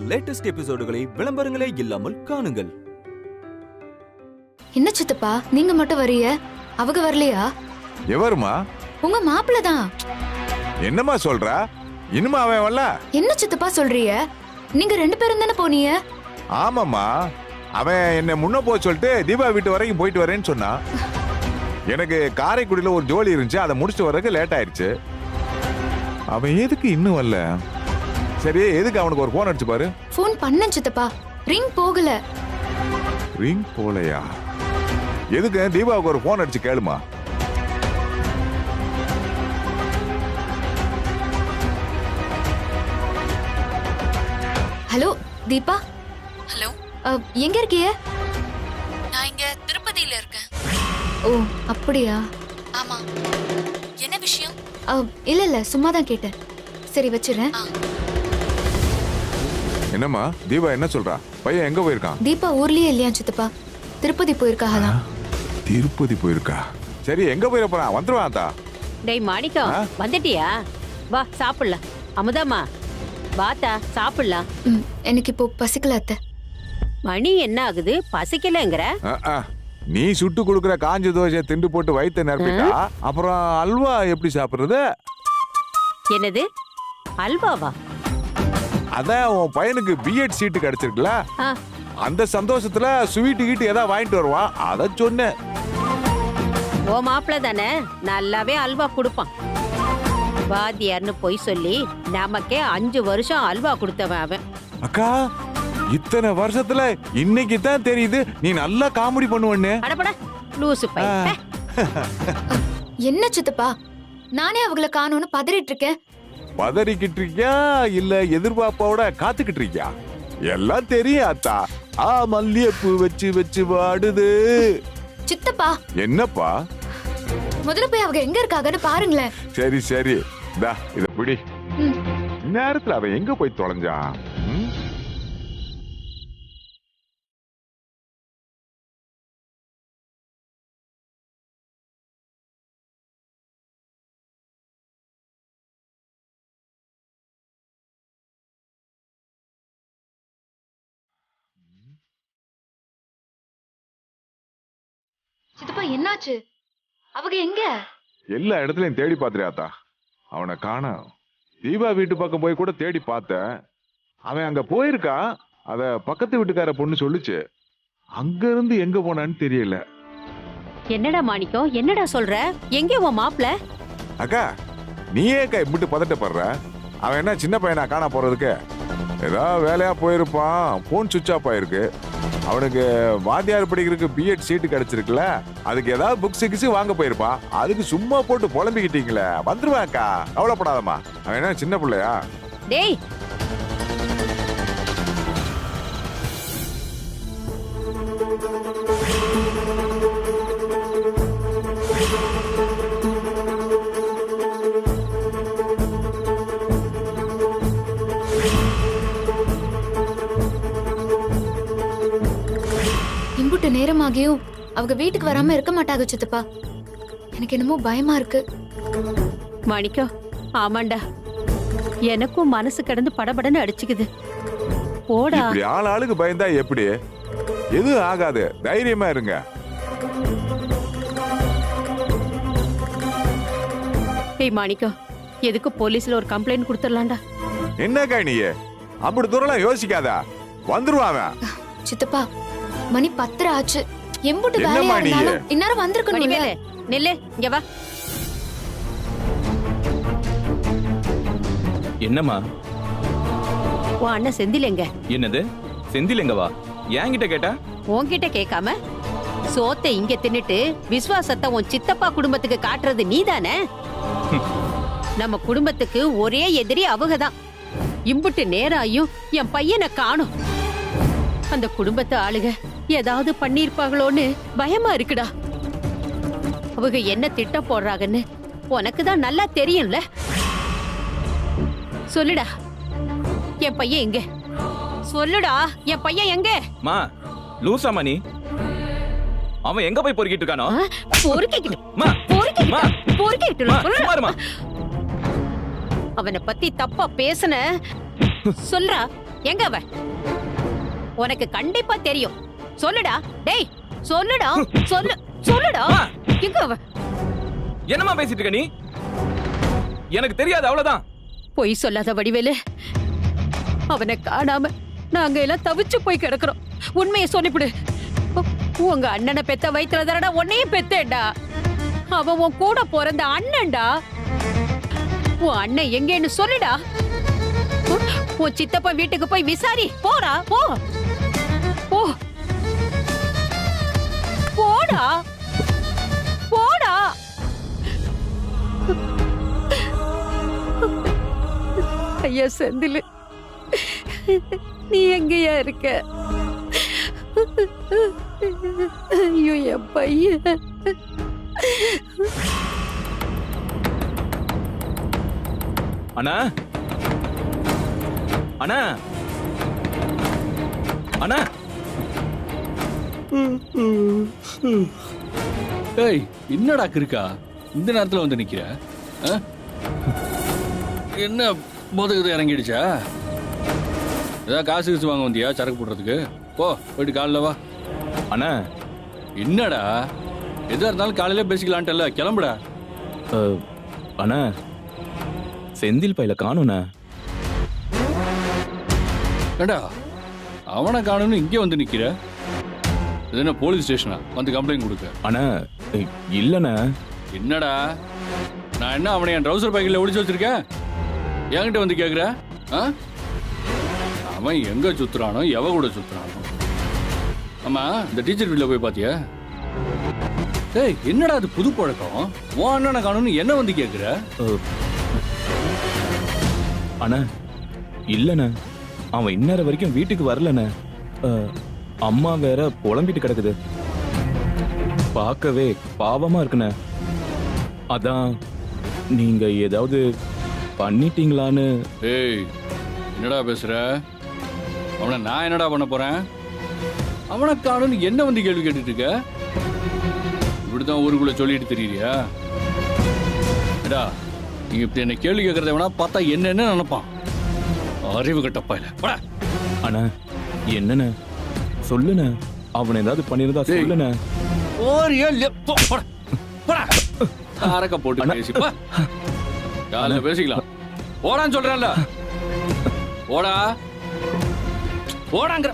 Latest எபிசோடுகளை விளம்பரங்களே இல்லாமல் காணுங்கள். என்ன சித்தப்பா நீங்க மட்டும் வரீங்க, அவங்க வரலையா? எவருமா? உங்க மாப்பிள்ள தான். என்னம்மா சொல்ற? இனிமே அவன் வரல? என்ன சித்தப்பா சொல்றீங்க? நீங்க 2 பேரும் தானே போனீங்க? ஆமாம்மா, அவன் என்ன முன்ன போக சொல்லிட்டு தீபா வீட்டு வரைக்கும் போயிட்டு வரேன்னு சொன்னான். எனக்கு காரைக்குடியில ஒரு ஜோலி இருந்துச்சு, அதை முடிச்சுட்டு வரதுக்கு லேட் ஆயிடுச்சு. அவன் எதுக்கு இன்னும் வரல? சரி, எதுக்கு அவனுக்கு ஒரு போன் அடிச்சு பாரு. போன் பண்ணேன் சித்தப்பா, ரிங் போகல. ரிங் போலையா? எதுக்கு தீபாவுக்கு ஒரு போன் அடிச்சு கேளுமா. ஹலோ தீபா. ஹலோ, எங்க இருக்கீங்க? நான் இங்க திருப்பதியில இருக்கேன். ஓ அப்படியா? ஆமா, என்ன விஷயம்? இல்ல இல்ல, சும்மா தான் கேட்டேன். சரி வச்சிரேன். என்னம்மா தீபா என்ன சொல்றா? பையன் எங்க போயிருக்கான்? தீபா ஊர்லயே இல்லையா சித்தப்பா, திருப்பதி போயிருக்காங்களாம். திருப்பதி போயிருக்கா? சரி, எங்க போயிட போறான்? வந்துருவான் தா. டேய் மாணிக்கம், வந்துட்டியா? வா சாப்பிடலாம். அமுதாமா வாத்தா சாப்பிடலாம். எனக்கு இப்போ பசிக்கல அத்தை. மணி என்ன ஆகுது, பசிக்கலங்கிற? நீ சுட்டு கொடுக்குற காஞ்ச தோசை திண்டு போட்டு வயிற்று நிரப்பிட்டா அப்புறம் அல்வா எப்படி சாப்பிடுறது? என்னது அல்வாவா? அதான் உன் பையனுக்கு பிஎட் சீட்டு கிடைச்சிருக்குல, அந்த சந்தோஷத்துல ஸ்வீட்டு கீட்டு ஏதாவது வாங்கிட்டு வருவான், அத சொன்னேன். ஓ மாப்பிள்ள தானே, நல்லாவே அல்வா கொடுப்பான். வாத்தியார்னு போய் சொல்லி நமக்கே 5 வருஷம் அல்வா கொடுத்தவன் அவன். அக்கா, இத்தனை வருஷத்துல இன்னைக்கு தான் தெரியுது நீ நல்லா காமெடி பண்ணுவன்னு. அடப்பட லூசு பையன். என்ன சித்தப்பா, நானே அவங்கள காணோன்னு பதறிட்டு இருக்கேன். பதறிக்கிட்டு இருக்கியா இல்ல எதிர்பார்ப்போட காத்துக்கிட்டு இருக்கியா? எல்லாம் தெரியும் அத்தா. மல்லிகைப்பூ வச்சு வச்சு வாடுது. சித்தப்பா என்னப்பா? முதல்ல போய் அவங்க எங்க இருக்காங்கன்னு பாருங்களேன். சரி சரி, இத பிடி. நேரத்துல அவன் எங்க போய் தொலைஞ்சான்? சித்தப்பா என்னாச்சு? அவங்க எங்க? எல்லா இடத்துலயும் தேடி பாத்துறியாத்தா, அவனை காணோம். தீபா வீட்டு பக்கம் போய் கூட தேடி பார்த்தேன், அவன் அங்க போயிருக்கா. அத பக்கத்து வீட்டுக்கார பொண்ணு சொல்லுச்சு. அங்க இருந்து எங்க போனான்னு தெரியல. என்னடா மாணிக்கம், என்னடா சொல்ற? எங்க உன் மாப்பிள்ள? அக்கா, நீயே இப்படி பதட்டப்படுற? அவன் என்ன சின்ன பையனா காண போறதுக்கு? ஏதாவது வேலையா போயிருப்பான், போன் சுவிட்ச் ஆஃப் ஆயிருக்கு. அவனுக்கு வாத்தியார் படிக்கிறதுக்கு பிஎட் சீட்டு கிடைச்சிருக்குல்ல, அதுக்கு ஏதாவது புக்ஸ் கிக்ஸ் வாங்க போயிருப்பான். அதுக்கு சும்மா போட்டு புலம்பிக்கிட்டீங்களே, வந்துருவாக்கா, கவலைப்படாதம்மா. அவன் என்ன சின்ன பிள்ளையா? டேய் இம்புட்டு நேரமாகியும் அவங்க வீட்டுக்கு வராம இருக்க மாட்டாங்க சித்தப்பா. எனக்கு என்னமோ பயமா இருக்கு. மாணிக்கம், ஆமாண்டா, எனக்கும் மனசு கிடந்து படபடன்னு அடிச்சுக்குது. போடா. இப்படி ஆளுக்கு பயந்தா எப்படி? எதுவும் ஆகாது, தைரியமா இருங்க. ஏய் மாணிக்கம், எதுக்கு போலீஸ்ல ஒரு கம்ப்ளைண்ட் கொடுத்துடலாம்டா. என்னக்கா நீ அப்படி தூரம் யோசிக்காதா, வந்துருவாங்க. சித்தப்பா மணி 10 ஆச்சு. எம்புட்டு வேலையா இருந்தாலும் இந்நேரம் வந்திருக்கணும். நில்லு, இங்க வா. என்னம்மா? உன் அண்ணன் செந்தில் எங்க? என்னது செந்தில் எங்கவா? என்கிட்ட கேட்டா? உன்கிட்ட கேட்காம சோத்தை இங்க தின்னுட்டு விசுவாசத்தை உன் சித்தப்பா குடும்பத்துக்கு காட்டுறது நீதானே? நம்ம குடும்பத்துக்கு ஒரே எதிரி அவங்கதான். இம்புட்டு நேராயும் என் பையனை காணோம். அந்த குடும்பத்து ஆளுக ஏதாவது பண்ணிருப்பாங்களோன்னு பயமா இருக்குடா. அவங்க என்ன திட்டம் போடுறாங்கன்னு உனக்கு தான் நல்லா தெரியும்ல. சொல்லுடா, என் பையன் எங்க? சொல்லுடா, என் பையன் எங்க? மா லூசா மணி, அவன் எங்க போய் பொறுக்கிட்டு இருக்கானோ? அவனை பத்தி தப்பா பேசுன சொல்றா. எங்க அவ? உனக்கு கண்டிப்பா தெரியும். சொல்லுடா. டேய் சொல்லுடா. சொல்லுடா. எங்க அவ? என்னம்மா பேசிட்டு இருக்க நீ? எனக்கு தெரியாது, அவ்வளவுதான். பொய் சொல்லாத வடிவேலு. அவனை காணாம நாங்க எல்லாம் தவிச்சு போய் கிடக்குறோம். உண்மையை சொல்லிவிடு. உங்க அண்ணனை பெத்த வயித்துல தானடா உன்னையும் பெத்தேன்டா. அவன் உன் கூட பிறந்த அண்ணன்டா. உன் அண்ணன் எங்கன்னு சொல்லுடா. உன் சித்தப்பா வீட்டுக்கு போய் விசாரி. போடா போ. போ. போடா. போடா. ஐயா செந்தில், நீ எங்கயா இருக்க? ஐயோ என் பையன். அண்ணா, அண்ணா, அண்ணா. ஏய், என்னடா இருக்கா இந்த நேரத்துல வந்து நிக்கிற? ஆ? என்ன போதுக்குது இறங்கிடுச்சா? ஏதாவது காசு வாங்க வந்தியா சரக்கு போடுறதுக்கு? போ, போயிட்டு காலைல வா. அண்ணா, என்னடா எதா இருந்தாலும் காலையில பேசிக்கலான்ட்டல, கிளம்புடா. அண்ணா, செந்தில் பையில காணும்ண்ணா. ஏண்டா அவனை காணும்னு இங்கே வந்து நிக்கிற? இது என்ன போலீஸ் ஸ்டேஷனா வந்து கம்ப்ளைண்ட் கொடுக்க? அண்ணா, இல்லண்ணா. என்னடா நான் என்ன அவனை என் ட்ரௌசர் பேக்கில் ஒளிச்சு வச்சிருக்கேன்? என்கிட்ட வந்து கேட்குற? ஆ? அவன் எங்க சுத்துறானோ எவ கூட சுத்துறானோ. ஆமா, இந்த டீச்சர் வீட்டில் போய் பாத்தியா? ஏய், என்னடா அது புது பழக்கம்? உன் அண்ணனை காணும்னு என்ன வந்து கேட்குற? அண்ணா, இல்லண்ணா, அவன் இந்நேரம் வரைக்கும் வீட்டுக்கு வரலண்ணா. அம்மா வேற புலம்பிட்டு கிடக்குது. பார்க்கவே பாவமா இருக்குண்ணே. அதான் நீங்க ஏதாவது பண்ணிட்டீங்களான்னு. ஏய், என்னடா பேசுற? அவனை நான் என்னடா பண்ண போறேன்? அவனை காணும்னு என்ன வந்து கேள்வி கேட்டுட்டு இருக்க? இப்படிதான் ஊருக்குள்ள சொல்லிட்டு தெரியுறியா? ஏடா, நீங்க இப்படி என்ன கேள்வி கேட்கறத வேணா பார்த்தா என்னன்னு நினைப்பான். அறிவு கட்டப்பா இல்ல. போடா. அண்ணா, என்னண்ணே சொல்லுண்ணே. அவன் ஏதாவது பண்ணிருந்தா சொல்லுண்ணே. ஓரியா போடா. போடா. அரக்க போட்டு பேசி போ. காலைல பேசிக்கலாம். போடான்னு சொல்றேன்ல. போடா. போடாங்கிற.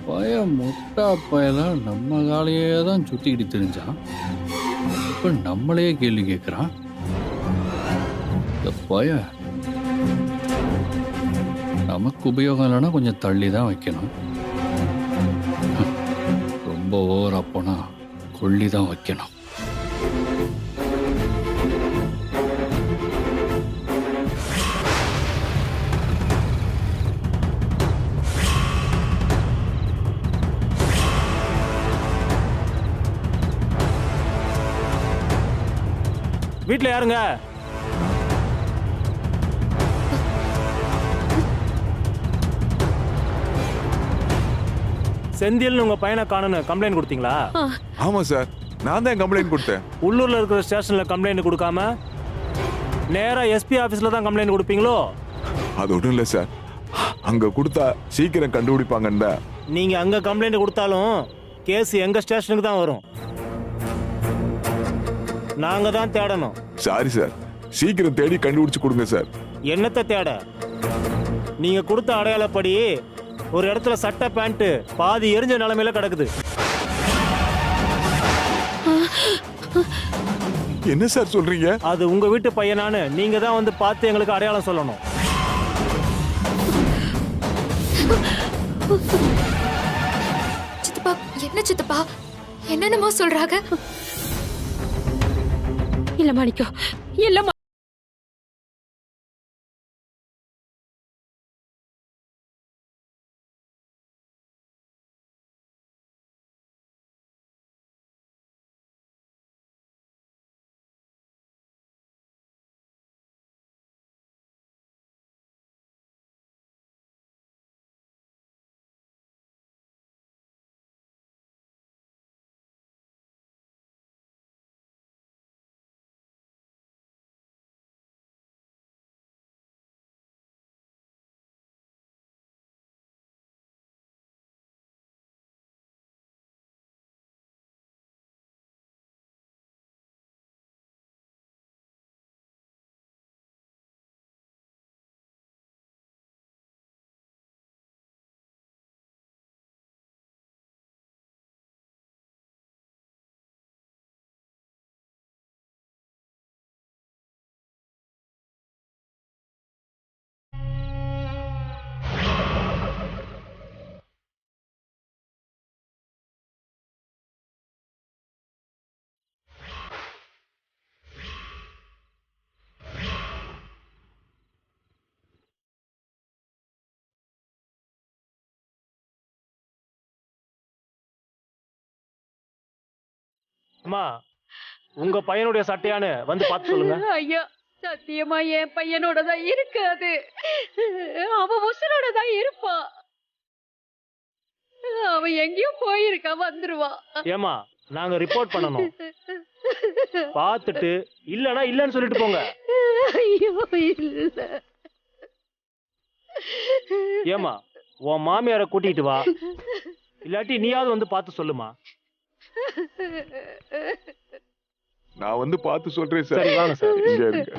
பய முட்டா பயலாம் நம்ம காலையே தான் சுத்திக்கிட்டு தெரிஞ்சான். இப்ப நம்மளே கேள்வி கேட்கிறான். இந்த பய நமக்கு உபயோகம் இல்லைன்னா கொஞ்சம் தள்ளி தான் வைக்கணும். ரொம்ப ஓவரா போனா கொள்ளி தான் வைக்கணும். வீட்ல யாருங்க? செந்தில் உங்க பையனை காணும்னு கம்ப்ளைண்ட் கொடுத்தீங்களா? ஆமா சார், நான் தான் கம்ப்ளைண்ட் கொடுத்தேன். உள்ளூர்ல இருக்கிற ஸ்டேஷன்ல கம்ப்ளைண்ட் கொடுக்காம நேரா எஸ்பி ஆபீஸ்ல தான் கம்ப்ளைண்ட் கொடுப்பீங்களோ? அது ஒன்றும் இல்லை சார், அங்க கொடுத்தா சீக்கிரம் கண்டுபிடிப்பாங்கன்னு தான். நீங்க அங்க கம்ப்ளைண்ட் கொடுத்தாலும் கேஸ் எங்க ஸ்டேஷனுக்கு தான் வரும். நாங்க தான் தேடணும். சாரி சார், சீக்கிரம் தேடி கண்டுபிடிச்சு கொடுங்க சார். என்னத்தை தேட? நீங்க கொடுத்த அடையாளப்படி ஒரு இடத்துல சட்டை பேண்ட் பாதி எரிஞ்ச நிலைமையில கிடக்குது. என்ன சார் சொல்றீங்க? அது உங்க வீட்டு பையனானு நீங்க தான் வந்து பார்த்து எங்களுக்கு அடையாளம் சொல்லணும். சித்தப்பா, என்ன சித்தப்பா என்னென்னமோ சொல்றாங்க? இல்ல மாணிக்கம், இல்ல அம்மா உங்க பையனுடைய சட்டையான்னு வந்து பார்த்து சொல்லுங்க. ஐயா சத்தியமா என் பையனோட தான் இருக்காது. அவன் உசுரோட தான் இருப்பான். அவன் எங்கேயும் போயிருக்கான், வந்துருவான். ஏமா நாங்க ரிப்போர்ட் பண்ணணும். பார்த்துட்டு இல்லனா இல்லன்னு சொல்லிட்டு போங்க. ஐயோ இல்ல. ஏமா உன் மாமியாரை கூட்டிட்டு வா, இல்லாட்டி நீயாவது வந்து பார்த்து சொல்லுமா. நான் வந்து பார்த்து சொல்றேன் சார். சரி வாங்க சார். இங்க இருங்க.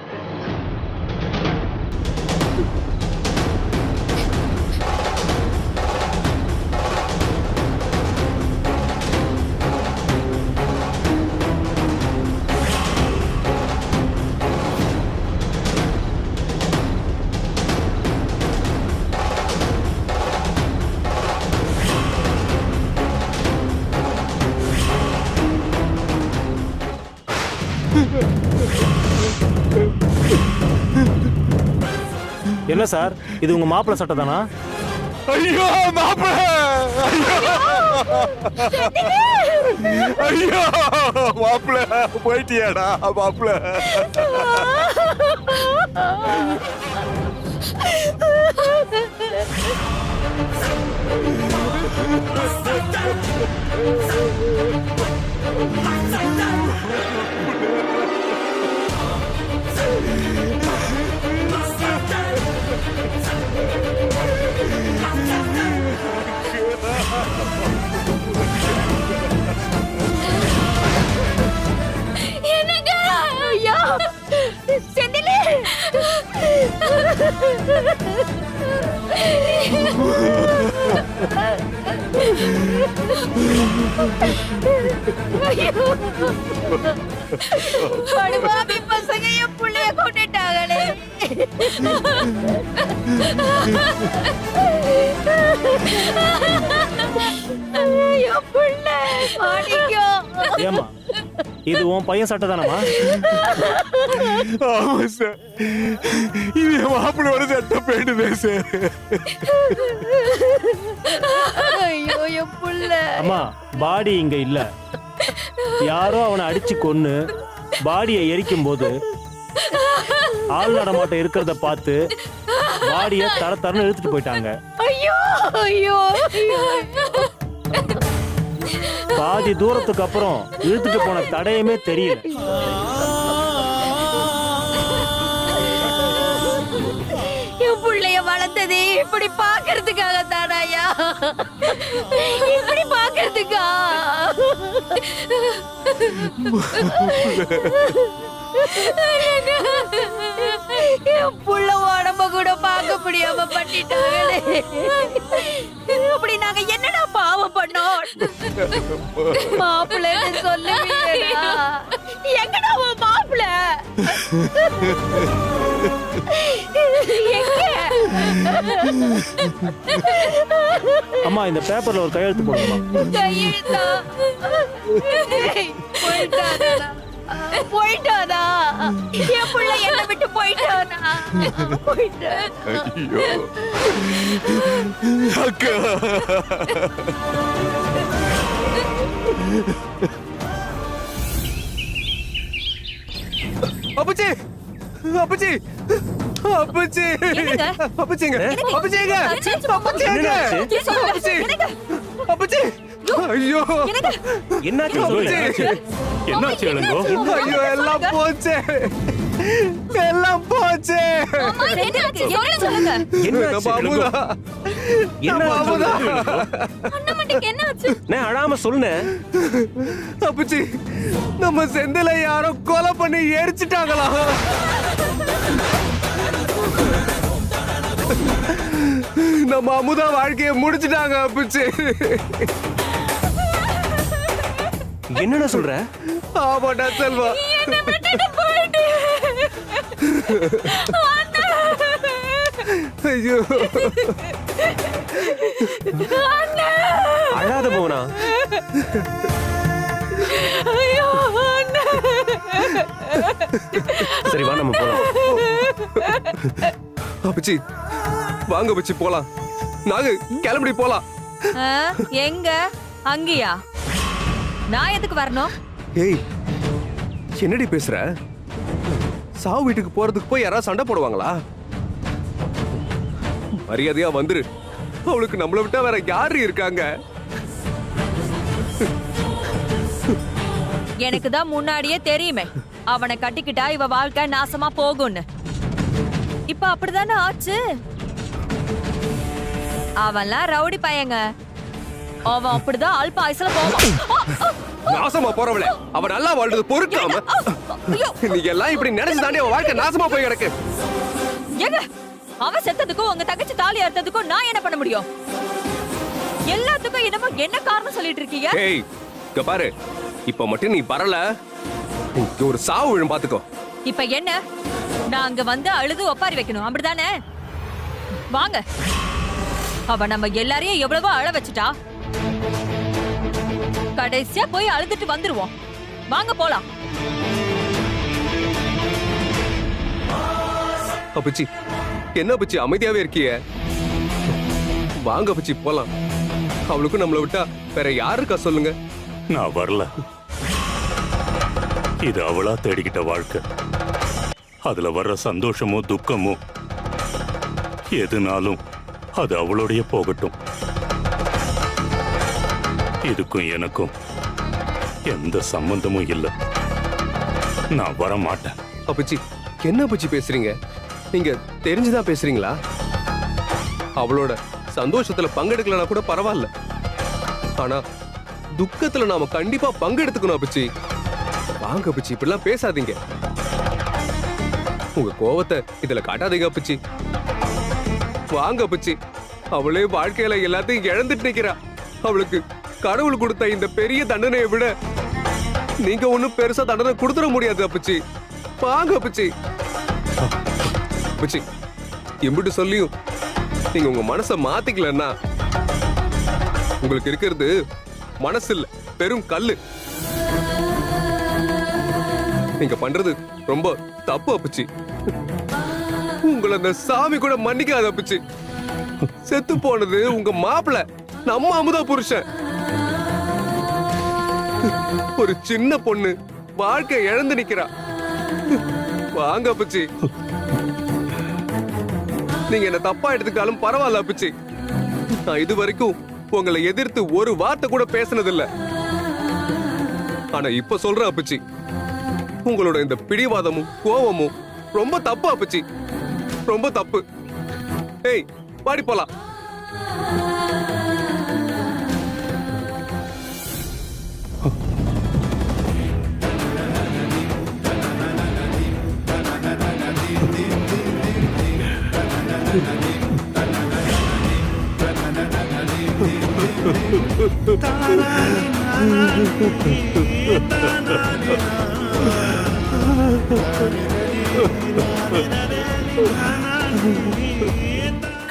என்ன சார் இது உங்க மாப்பிள்ளை சட்டை தானா? ஐயோ மாப்பிள! ஐயோ மாப்பிள போயிட்டியாடா மாப்பிள? என்னங்க ஐயா செந்திலே படுபாவி பசங்க என் புள்ளைய கொண்டுட்டாங்களே. என் புள்ளை மாணிக்கம். ஏமா இது உன் பையன் சட்டை தானமா? ஆமா சார், இது என் மாப்பிள்ளையோட சட்டை பேண்டுதே சார். ஐயோ என் புள்ளை. அம்மா பாடி இங்க இல்ல. யாரோ அவனை அடிச்சு கொன்னு பாடியை எரிக்கும் போது ஆள் நடமாட்டம் இருக்கிறத பார்த்து பாடியை தர தரன்னு இழுத்துட்டு போயிட்டாங்க. ஐயோ ஐயோ பாதி தூரத்துக்கு அப்புறம் இழுத்துட்டு போன தடையுமே தெரியல. என் புள்ளைய வளர்த்தது இப்படி பாக்குறதுக்காக தானாயா? இப்படி பாக்குறதுக்கா? என் புள்ள உடம்ப கூட பார்க்க முடியாம பண்ணிட்டாங்களே. அப்படி நாங்க என்னடா பாவம் பண்ணோம்? மாப்பிள்ளைன்னு சொல்லுவீங்களா? எங்கடா உன் மாப்பிள்ளை? அம்மா இந்த பேப்பர்ல ஒரு கையெழுத்து போடுமா. கையெழுத்தா? போயிட்டானா? போயிட்டானா? என் புள்ள என்ன விட்டு போயிட்டானா? போயிட்டான். ஐயோ அக்கா. அப்புச்சி அப்புச்சி அப்புச்சி அப்புச்சிங்க அப்புச்சிங்க அப்புச்சிங்க அப்புச்சி. ஐயோ என்னாச்சு? என்னாச்சு இளங்கோ? ஐயோ எல்லாம் போச்சு, எல்லாம் போச்சு. என்னாச்சு பாபுதா பாபுதா நான் அழாம சொன்னேன். அப்புச்சி நம்ம செந்தில யாரோ கொலை பண்ணி எரிச்சிட்டாங்களா? நம்ம அமுதா வாழ்க்கையை முடிச்சிட்டாங்க அப்புச்சி. என்னடா சொல்ற? ஆமாடா செல்வா. ஐயோ அழாத போனா. சரி வா நம்ம போலாம். அப்புச்சி வாங்க அப்புச்சி போலாம். நாங்க கிளம்பி போலாம். எங்க அங்கயா? நான் எதுக்கு வரணும்? ஏய் என்னடி பேசுற? சாவு வீட்டுக்கு போறதுக்கு போய் யாராவது சண்டை போடுவாங்களா? மரியாதையா வந்துரு. அவளுக்கு நம்மளை விட்டா வேற யாரு இருக்காங்க? எனக்கு தான் முன்னாடியே தெரியுமே அவனை கட்டிக்கிட்டா இவ வாழ்க்கை நாசமா போகும்னு. இப்ப அப்படிதானே ஆச்சு. அவன்லாம் ரவுடி பையங்க. அவன் அப்படிதான் அல்ப ஆயுசுல போவான். நாசமா போறவளே, அவ நல்லா வாழ்றது பொறுக்காம நீ எல்லாம் இப்படி நினைச்சு தாண்டி அவ வாழ்க்கை நாசமா போய் கிடக்கு. ஏங்க, அவன் செத்ததுக்கும் உங்க தங்கச்சி தாலி அறுத்ததுக்கும் நான் என்ன பண்ண முடியும்? எல்லாத்துக்கும் என்னமோ என்ன காரணம் சொல்லிட்டு இருக்கீங்க? ஏய் இங்க பாரு, இப்ப மட்டும் நீ வரல இங்க ஒரு சாவு விழும் பாத்துக்கோ. இப்ப என்ன, நான் அங்க வந்து அழுது ஒப்பாரி வைக்கணும் அப்படிதானே? வாங்க, அவ நம்ம எல்லாரையும் எவ்வளவோ அழ வச்சுட்டா. கடைசியா போய் அழுதுட்டு வந்துருவோம். வாங்க போலாம். அப்பச்சி என்ன பச்சி அமைதியாவே இருக்கிய? வாங்க பச்சி போலாம். அவளுக்கும் நம்மளை விட்டா வேற யாருக்கா சொல்லுங்க? நான் வரல. இது அவளா தேடிக்கிட்ட வாழ்க்கை. அதுல வர்ற சந்தோஷமோ துக்கமோ எதுனாலும் அது அவளோடைய போகட்டும். இதுக்கும் எனக்கும் எந்த சம்பந்தமும் இல்லை. நான் வர மாட்டேன். அப்பச்சி என்ன பச்சி பேசுறீங்க? நீங்க தெரிஞ்சுதான் பேசுறீங்களா? அவளோட சந்தோஷத்துல பங்கெடுக்கலனா கூட பரவாயில்ல, ஆனா துக்கத்துல நாம கண்டிப்பா பங்கெடுத்துக்கணும் அப்பச்சி. வாங்க அப்பச்சி, இப்படிலாம் பேசாதீங்க. உங்க கோவத்தை இதுல காட்டாதீங்க அப்பச்சி. வாங்க அப்பச்சி. அவளே வாழ்க்கையில எல்லாத்தையும் இழந்துட்டு நிக்கிறா. அவளுக்கு கடவுள் கொடுத்த இந்த பெரிய தண்டனையை விட நீங்க ஒண்ணும் பெருசா தண்டனை கொடுத்துட முடியாது அப்பச்சி. வாங்க அப்பச்சி. அப்பச்சி எம்பிட்டு சொல்லியும் நீங்க உங்க மனசை மாத்திக்கலன்னா உங்களுக்கு இருக்கிறது மனசு இல்ல, பெரும் கல்லு. நீங்க பண்றது ரொம்ப தப்பு அப்பச்சி. உங்களை அந்த சாமி கூட மன்னிக்காத அப்பச்சி. செத்து போனது உங்க மாப்பிள்ள, நம்ம அமுதா புருஷன். ஒரு சின்ன பொண்ணு வாழ்க்கை இழந்து நிக்கிறா. வாங்க அப்பச்சி. நீங்க என்ன தப்பா எடுத்துக்கிட்டாலும் பரவாயில்ல அப்பச்சி. நான் இது வரைக்கும் உங்களை எதிர்த்து ஒரு வார்த்தை கூட பேசினதில்லை. ஆனா இப்ப சொல்ற அப்பச்சி, உங்களோட இந்த பிடிவாதமும் கோவமும் ரொம்ப தப்பு அப்பச்சி, ரொம்ப தப்பு. ஏய் பாடி போலாம்.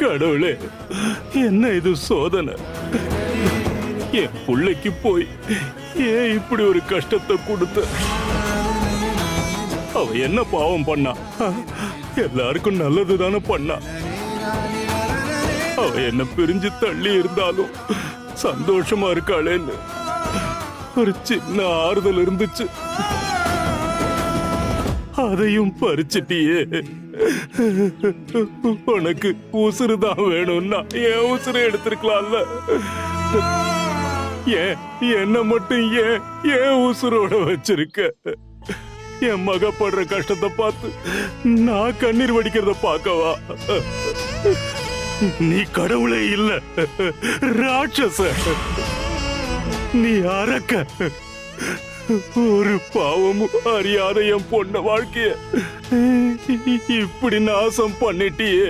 கடவுளே, என்ன இது சோதனை? என் பிள்ளைக்கு போய் ஏன் இப்படி ஒரு கஷ்டத்தை கொடுத்த? அவ என்ன பாவம் பண்ணா? எல்லாருக்கும் நல்லது தானே பண்ணா. அவ என்ன பிரிஞ்சு தள்ளி இருந்தாலும் சந்தோஷமா இருக்காளேன்னு ஒரு சின்ன ஆறுதல் இருந்துச்சு. அதையும் பறிச்சிட்டியே. உனக்கு உசுறு தான் வேணும்னா என் உசுரை எடுத்திருக்கலாம்ல. ஏன் என்ன மட்டும் ஏன் உசுரோட வச்சிருக்க? என் மக படுற கஷ்டத்தை பார்த்து நான் கண்ணீர் வடிக்கிறத பார்க்கவா? நீ கடவுளே இல்ல, ராட்சச. நீ அரக்க. ஒரு பாவமும் அறியாத என் பொண்ண வாழ்க்கைய இப்படி நாசம் பண்ணிட்டியே.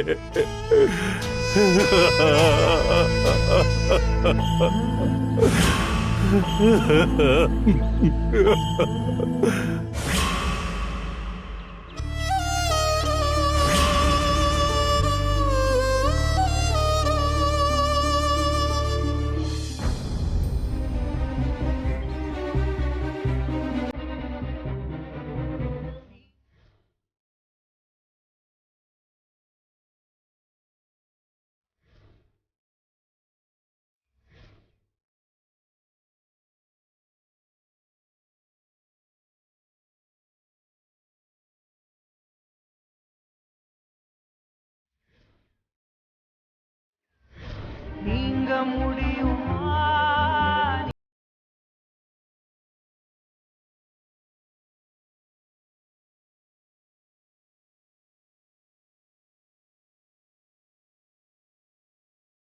முடியுமா